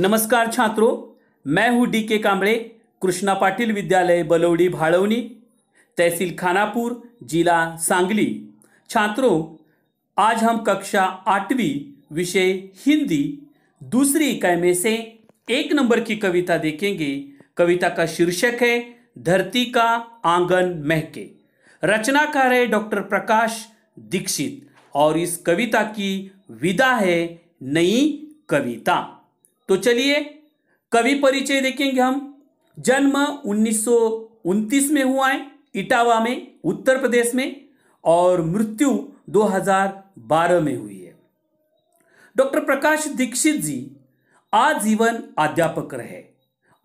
नमस्कार छात्रों, मैं हूं डी.के. कांबळे, कृष्णा पाटिल विद्यालय बलौडी भाड़ौनी, तहसील खानापुर, जिला सांगली। छात्रों, आज हम कक्षा 8वीं विषय हिंदी दूसरी इकाई में से 1 नंबर की कविता देखेंगे। कविता का शीर्षक है धरती का आंगन महके। रचनाकार है डॉक्टर प्रकाश दीक्षित और इस कविता की विधा है नई कविता। तो चलिए कवि परिचय देखेंगे हम। जन्म 1929 में हुआ है इटावा में, उत्तर प्रदेश में, और मृत्यु 2012 में हुई है। डॉक्टर प्रकाश दीक्षित जी आजीवन अध्यापक रहे।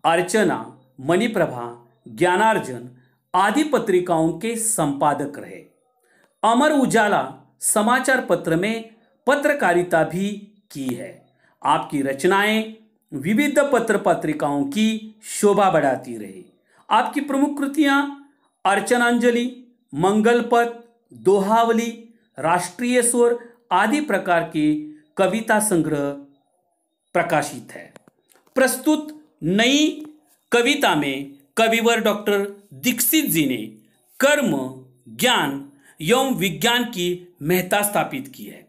अर्चना, मणिप्रभा, ज्ञानार्जन आदि पत्रिकाओं के संपादक रहे। अमर उजाला समाचार पत्र में पत्रकारिता भी की है। आपकी रचनाएं विविध पत्र पत्रिकाओं की शोभा बढ़ाती रही। आपकी प्रमुख कृतियां अर्चनांजलि, मंगलपथ, दोहावली, राष्ट्रीय स्वर आदि प्रकार के कविता संग्रह प्रकाशित है। प्रस्तुत नई कविता में कविवर डॉक्टर दीक्षित जी ने कर्म, ज्ञान एवं विज्ञान की महत्ता स्थापित की है।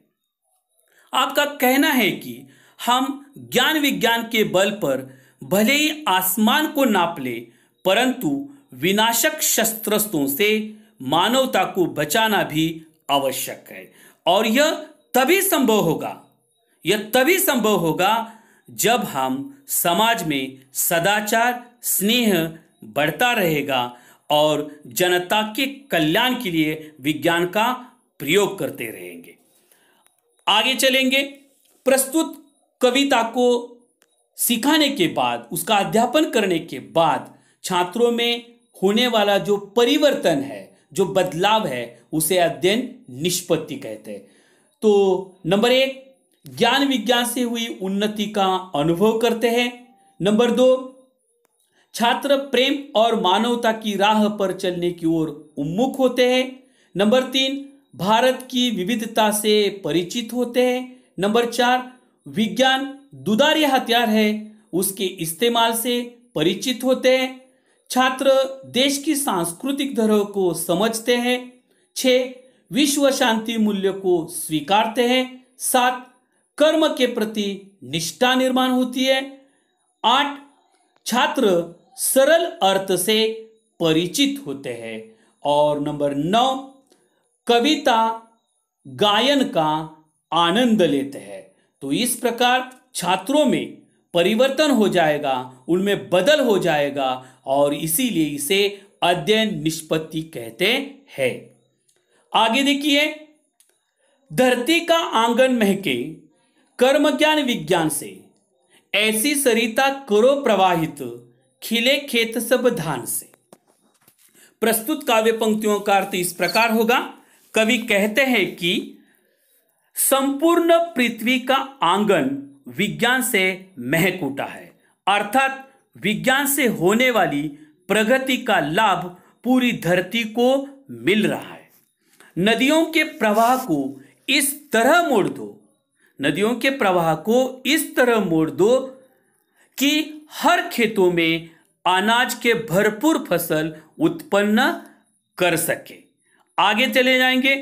आपका कहना है कि हम ज्ञान विज्ञान के बल पर भले ही आसमान को नाप ले, परंतु विनाशक शस्त्रों से मानवता को बचाना भी आवश्यक है। और यह तभी संभव होगा जब हम समाज में सदाचार, स्नेह बढ़ता रहेगा और जनता के कल्याण के लिए विज्ञान का प्रयोग करते रहेंगे। आगे चलेंगे। प्रस्तुत कविता को सिखाने के बाद, उसका अध्यापन करने के बाद छात्रों में होने वाला जो परिवर्तन है, जो बदलाव है, उसे अध्ययन निष्पत्ति कहते हैं। तो नंबर 1, ज्ञान विज्ञान से हुई उन्नति का अनुभव करते हैं। नंबर 2, छात्र प्रेम और मानवता की राह पर चलने की ओर उन्मुख होते हैं। नंबर 3, भारत की विविधता से परिचित होते हैं। नंबर 4, विज्ञान दुधारी हथियार है, उसके इस्तेमाल से परिचित होते हैं। छात्र देश की सांस्कृतिक धरोहर को समझते हैं। 6, विश्व शांति मूल्य को स्वीकारते हैं। 7, कर्म के प्रति निष्ठा निर्माण होती है। 8, छात्र सरल अर्थ से परिचित होते हैं। और नंबर 9, कविता गायन का आनंद लेते हैं। तो इस प्रकार छात्रों में परिवर्तन हो जाएगा, उनमें बदल हो जाएगा और इसीलिए इसे अध्ययन निष्पत्ति कहते हैं। आगे देखिए, धरती का आंगन महके, कर्म ज्ञान विज्ञान से, ऐसी सरिता करो प्रवाहित, खिले खेत सब धान से। प्रस्तुत काव्य पंक्तियों का अर्थ इस प्रकार होगा। कवि कहते हैं कि संपूर्ण पृथ्वी का आंगन विज्ञान से महक उठा है, अर्थात विज्ञान से होने वाली प्रगति का लाभ पूरी धरती को मिल रहा है। नदियों के प्रवाह को इस तरह मोड़ दो कि हर खेतों में अनाज के भरपूर फसल उत्पन्न कर सके। आगे चले जाएंगे।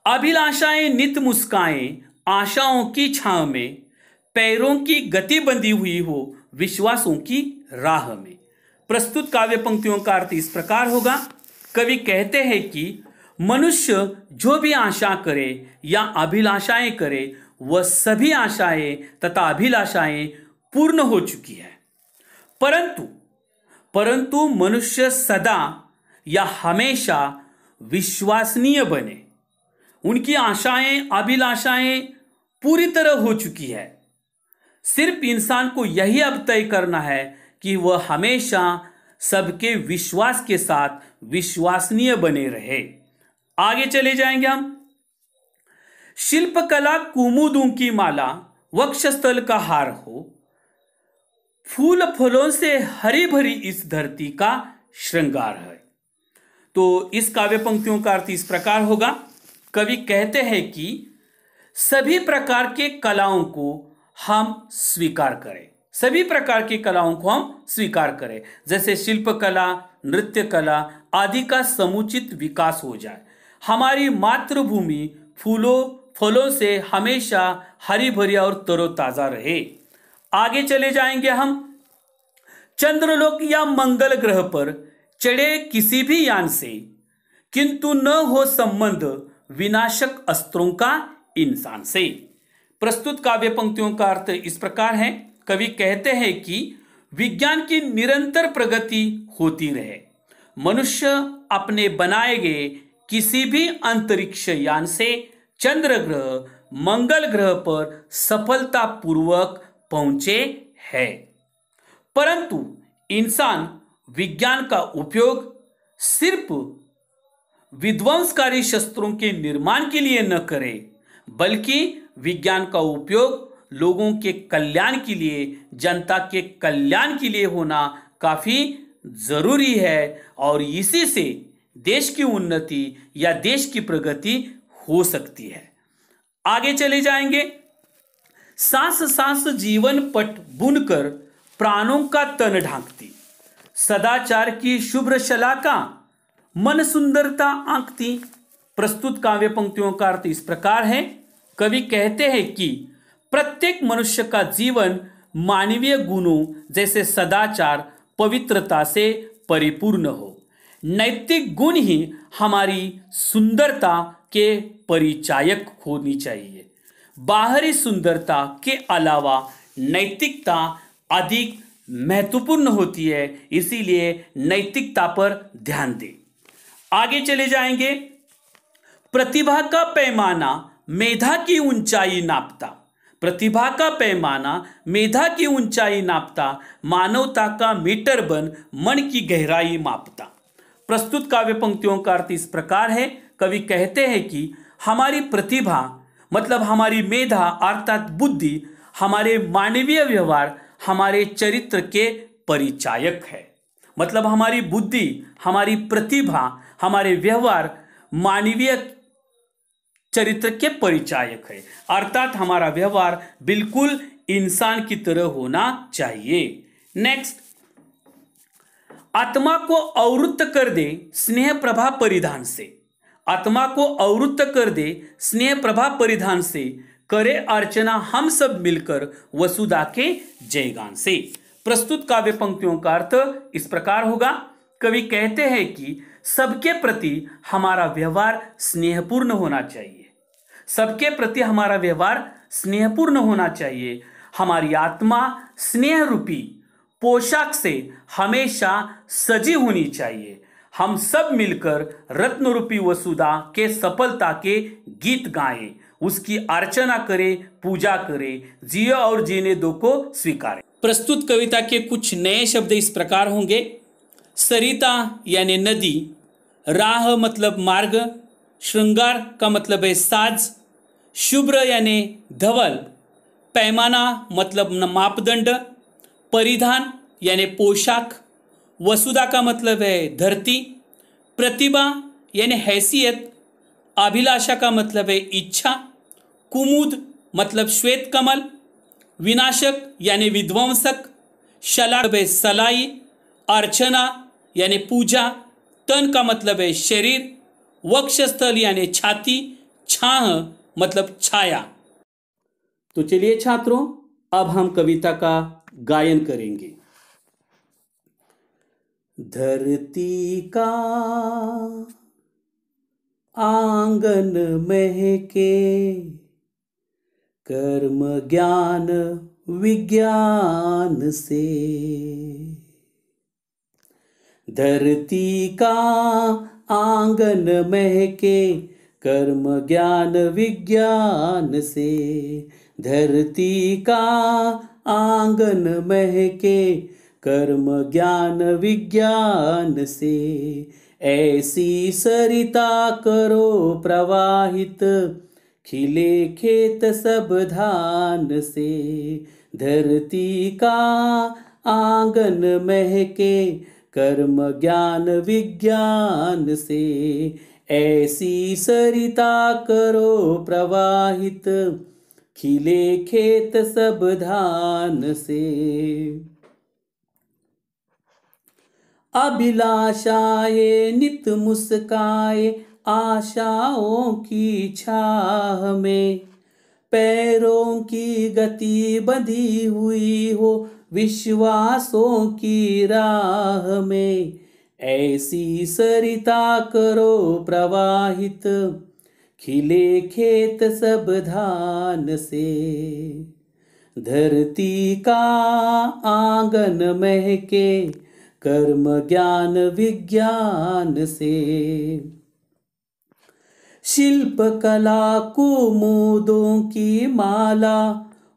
अभिलाषाएं नित मुस्काएं, आशाओं की छांव में, पैरों की गति बंधी हुई हो विश्वासों की राह में। प्रस्तुत काव्य पंक्तियों का अर्थ इस प्रकार होगा। कवि कहते हैं कि मनुष्य जो भी आशा करे या अभिलाषाएं करे, वह सभी आशाएं तथा अभिलाषाएं पूर्ण हो चुकी है। परंतु मनुष्य सदा या हमेशा विश्वसनीय बने। उनकी आशाएं, अभिलाषाएं पूरी तरह हो चुकी है। सिर्फ इंसान को यही अब तय करना है कि वह हमेशा सबके विश्वास के साथ विश्वसनीय बने रहे। आगे चले जाएंगे हम। शिल्पकला कुमुदों की माला, वक्षस्थल का हार हो, फूल फलों से हरी भरी इस धरती का श्रृंगार है। तो इस काव्य पंक्तियों का अर्थ इस प्रकार होगा। कवि कहते हैं कि सभी प्रकार के कलाओं को हम स्वीकार करें, सभी प्रकार की कलाओं को हम स्वीकार करें, जैसे शिल्पकला, नृत्य कला आदि का समुचित विकास हो जाए। हमारी मातृभूमि फूलों फलों से हमेशा हरी भरी और तरोताजा रहे। आगे चले जाएंगे हम। चंद्रलोक या मंगल ग्रह पर चढ़े किसी भी यान से, किंतु न हो संबंध विनाशक अस्त्रों का इंसान से। प्रस्तुत काव्य पंक्तियों का अर्थ इस प्रकार है। कवि कहते हैं कि विज्ञान की निरंतर प्रगति होती रहे, मनुष्य अपने बनाए गए किसी भी अंतरिक्ष यान से चंद्र ग्रह, मंगल ग्रह पर सफलतापूर्वक पहुंचे हैं। परंतु इंसान विज्ञान का उपयोग सिर्फ विध्वंसकारी शस्त्रों के निर्माण के लिए न करे, बल्कि विज्ञान का उपयोग लोगों के कल्याण के लिए, जनता के कल्याण के लिए होना काफी जरूरी है, और इसी से देश की उन्नति या देश की प्रगति हो सकती है। आगे चले जाएंगे। सांस सांस जीवन पट बुनकर प्राणों का तन ढांकती, सदाचार की शुभ्र शलाका मन सुंदरता आंकती। प्रस्तुत काव्य पंक्तियों का अर्थ इस प्रकार है। कवि कहते हैं कि प्रत्येक मनुष्य का जीवन मानवीय गुणों जैसे सदाचार, पवित्रता से परिपूर्ण हो। नैतिक गुण ही हमारी सुंदरता के परिचायक होनी चाहिए। बाहरी सुंदरता के अलावा नैतिकता अधिक महत्वपूर्ण होती है, इसीलिए नैतिकता पर ध्यान दें। आगे चले जाएंगे। प्रतिभा का पैमाना मेधा की ऊंचाई नापता, प्रतिभा का पैमाना मेधा की ऊंचाई नापता, मानवता का मीटर बन मन की गहराई मापता। प्रस्तुत काव्य पंक्तियों का अर्थ इस प्रकार है। कवि कहते हैं कि हमारी प्रतिभा मतलब हमारी मेधा अर्थात बुद्धि हमारे मानवीय व्यवहार, हमारे चरित्र के परिचायक है। मतलब हमारी बुद्धि, हमारी प्रतिभा, हमारे व्यवहार मानवीय चरित्र के परिचायक है, अर्थात हमारा व्यवहार बिल्कुल इंसान की तरह होना चाहिए। नेक्स्ट, आत्मा को अवरुद्ध कर दे स्नेह प्रभा परिधान से, आत्मा को अवरुद्ध कर दे स्नेह प्रभा परिधान से, करे अर्चना हम सब मिलकर वसुधा के जयगान से। प्रस्तुत काव्य पंक्तियों का अर्थ इस प्रकार होगा। कवि कहते हैं कि सबके प्रति हमारा व्यवहार स्नेहपूर्ण होना चाहिए, सबके प्रति हमारा व्यवहार स्नेहपूर्ण होना चाहिए। हमारी आत्मा स्नेह रूपी पोशाक से हमेशा सजी होनी चाहिए। हम सब मिलकर रत्न रूपी वसुधा के सफलता के गीत गाएं, उसकी अर्चना करें, पूजा करें, जिए और जीने दो को स्वीकारें। प्रस्तुत कविता के कुछ नए शब्द इस प्रकार होंगे। सरिता यानी नदी, राह मतलब मार्ग, श्रृंगार का मतलब है साज, शुभ्र यानी धवल, पैमाना मतलब मापदंड, परिधान यानी पोशाक, वसुधा का मतलब है धरती, प्रतिभा यानी हैसियत, अभिलाषा का मतलब है इच्छा, कुमुद मतलब श्वेत कमल, विनाशक यानी विध्वंसक, शला है सलाई, अर्चना यानी पूजा, तन का मतलब है शरीर, वक्षस्थल यानी छाती, छाह मतलब छाया। तो चलिए छात्रों, अब हम कविता का गायन करेंगे। धरती का आंगन महके, कर्म ज्ञान विज्ञान से, धरती का आंगन महके, कर्म ज्ञान विज्ञान से, धरती का आंगन महके, कर्म ज्ञान विज्ञान से, ऐसी सरिता करो प्रवाहित, खिले खेत सब धान से, धरती का आंगन महके, कर्म ज्ञान विज्ञान से, ऐसी सरिता करो प्रवाहित, खिले खेत सब धान से। अभिलाषाए नित मुस्काए आशाओं की छाह में, पैरों की गति बंधी हुई हो विश्वासों की राह में। ऐसी सरिता करो प्रवाहित, खिले खेत सब धान से। धरती का आंगन महके कर्म ज्ञान विज्ञान से। शिल्प कला कुमुदों की माला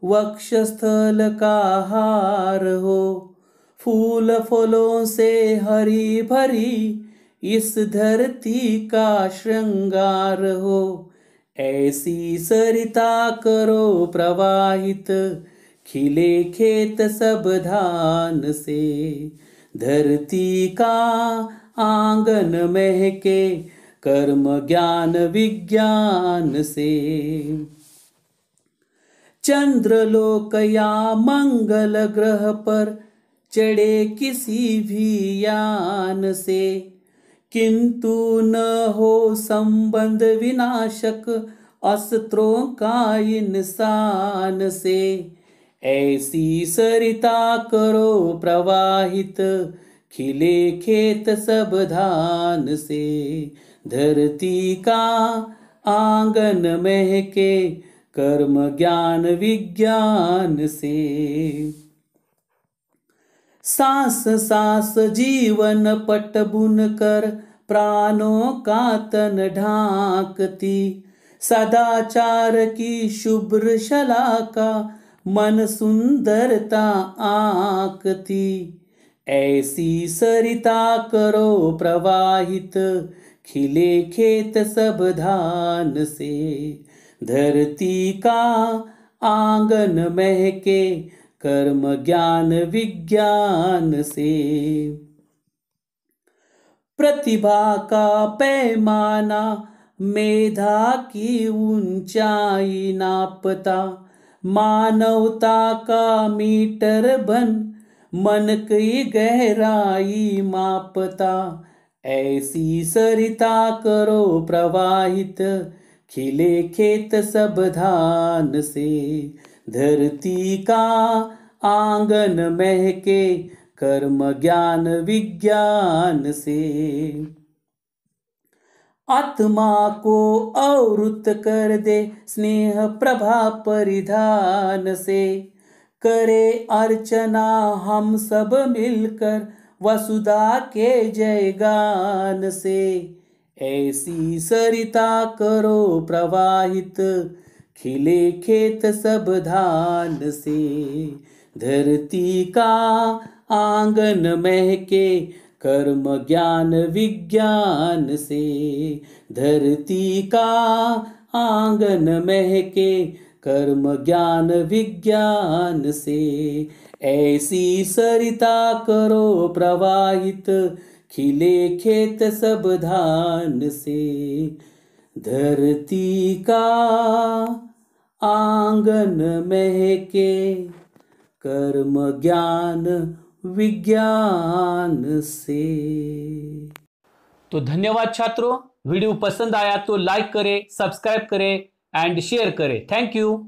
वक्षस्थल का हार हो, फूल फलों से हरी भरी इस धरती का श्रृंगार हो। ऐसी सरिता करो प्रवाहित, खिले खेत सब धान से। धरती का आंगन महके कर्म ज्ञान विज्ञान से। चंद्रलोक या मंगल ग्रह पर चढ़े किसी भी यान से, किंतु न हो संबंध विनाशक अस्त्रों का इंसान से। ऐसी सरिता करो प्रवाहित, खिले खेत सब धान से। धरती का आंगन महके कर्म ज्ञान विज्ञान से। सांस सांस जीवन पट बुन कर प्राणों का तन ढांकती, सदाचार की शुभ्र शलाका मन सुंदरता आंकती। ऐसी सरिता करो प्रवाहित, खिले खेत सब धान से। धरती का आंगन महके कर्म ज्ञान विज्ञान से। प्रतिभा का पैमाना मेधा की ऊंचाई नापता, मानवता का मीटर बन मन की गहराई मापता। ऐसी सरिता करो प्रवाहित, खिले खेत सब धान से। धरती का आंगन महके कर्म ज्ञान विज्ञान से। आत्मा को आवृत कर दे स्नेह प्रभा परिधान से, करे अर्चना हम सब मिलकर वसुधा के जयगान से। ऐसी सरिता करो प्रवाहित, खिले खेत सब धान से। धरती का आंगन महके कर्म ज्ञान विज्ञान से। धरती का आंगन महके कर्म ज्ञान विज्ञान से। ऐसी सरिता करो प्रवाहित, खिले खेत सब धान से। धरती का आंगन महके कर्म ज्ञान विज्ञान से। तो धन्यवाद छात्रों, वीडियो पसंद आया तो लाइक करें, सब्सक्राइब करें एंड शेयर करें। Thank you.